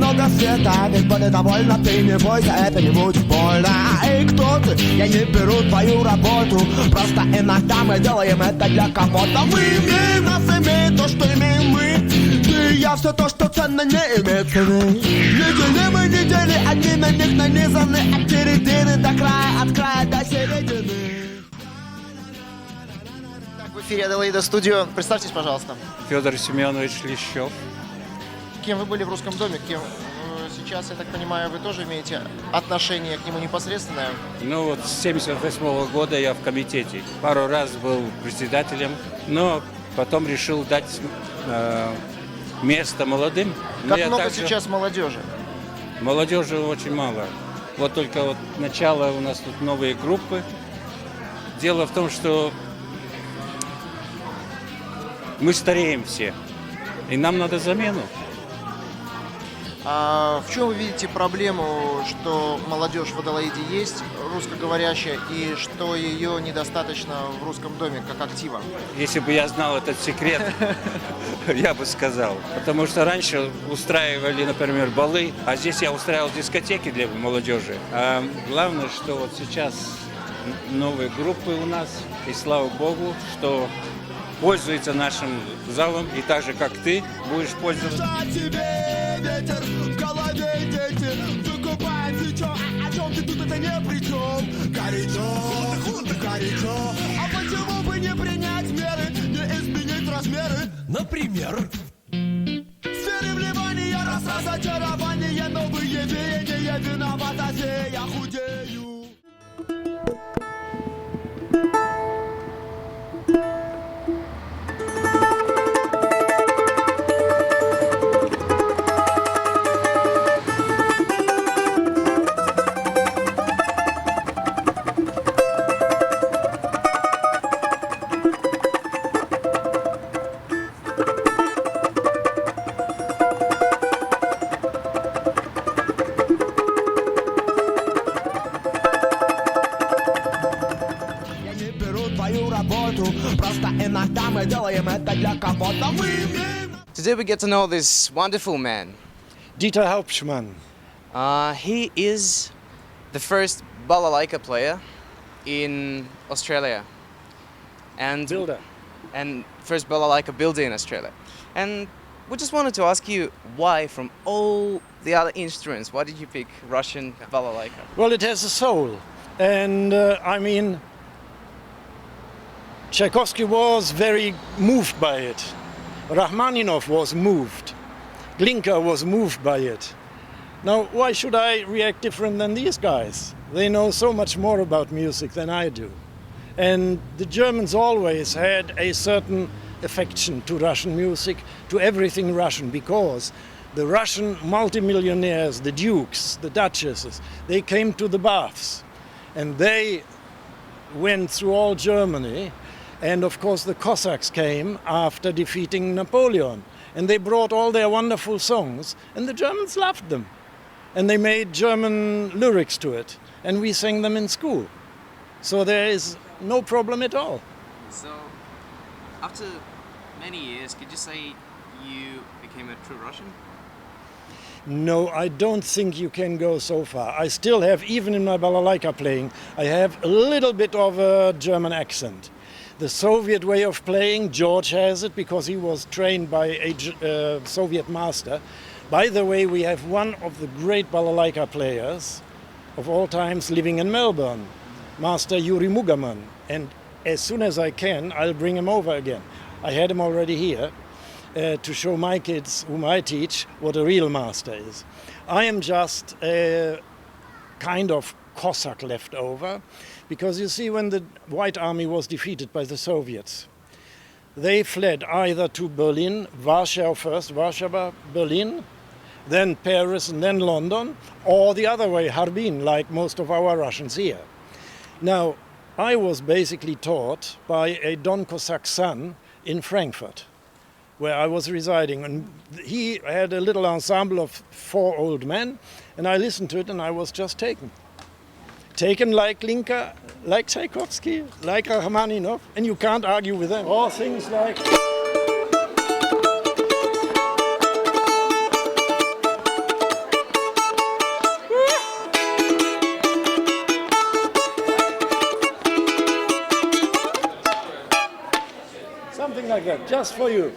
много света, ведь более довольно, ты не бойся, это не будет больно. Эй, кто ты? Я не беру твою работу, просто иногда мы делаем это для кого-то. Мы имеем, нас имеет то, что имеем мы. Ты и я, все то, что ценно, не имеет цены. Неделимы недели, одни на них нанизаны, от середины до края, от края до середины. В эфире Adelaide Studio. Представьтесь, пожалуйста. Федор Семенович Лещев. Кем вы были в русском доме? Кем сейчас, я так понимаю, вы тоже имеете отношение к нему непосредственное? Ну вот с 1978 года я в комитете. Пару раз был председателем, но потом решил дать место молодым. Как много сейчас молодежи? Молодежи очень мало. Вот только вот начало у нас тут новые группы. Дело в том, что мы стареем все, и нам надо замену. А в чем вы видите проблему, что молодежь в Аделаиде есть, русскоговорящая, и что ее недостаточно в русском доме как актива? Если бы я знал этот секрет, я бы сказал. Потому что раньше устраивали, например, балы, а здесь я устраивал дискотеки для молодежи. А главное, что вот сейчас новые группы у нас, и слава богу, что пользуется нашим залом, и так же, как ты, будешь пользоваться. Ветер в голове, дети, выкупай свечу, о чем ты тут, это не при чем. Горячо, а почему бы не принять меры, не изменить размеры? Например, сферы вливания, разочарования, новые веяния, виновата я худею. Today we get to know this wonderful man. Dieter Hauptmann. He is the first balalaika player in Australia. And first balalaika builder in Australia. And we just wanted to ask you why, from all the other instruments, why did you pick Russian balalaika? Well, it has a soul. And I mean, Tchaikovsky was very moved by it. Rachmaninoff was moved. Glinka was moved by it. Now, why should I react different than these guys? They know so much more about music than I do. And the Germans always had a certain affection to Russian music, to everything Russian, because the Russian multimillionaires, the dukes, the duchesses, they came to the baths. And they went through all Germany. And of course the Cossacks came after defeating Napoleon. And they brought all their wonderful songs, and the Germans loved them. And they made German lyrics to it, and we sang them in school. So there is no problem at all. So, after many years, could you say you became a true Russian? No, I don't think you can go so far. I still have, even in my balalaika playing, I have a little bit of a German accent. The Soviet way of playing, George has it because he was trained by a Soviet master. By the way, we have one of the great balalaika players of all times living in Melbourne, Master Yuri Mugaman. And as soon as I can, I'll bring him over again. I had him already here to show my kids, whom I teach, what a real master is. I am just a kind of Cossack left over. Because you see, when the White Army was defeated by the Soviets, they fled either to Berlin, Warsaw first, Warsaw, Berlin, then Paris and then London, or the other way, Harbin, like most of our Russians here. Now, I was basically taught by a Don Cossack son in Frankfurt, where I was residing. And he had a little ensemble of 4 old men, and I listened to it and I was just taken. Taken like Glinka, like Tchaikovsky, like Rachmaninoff, and you can't argue with them. Or things like... something like that, just for you.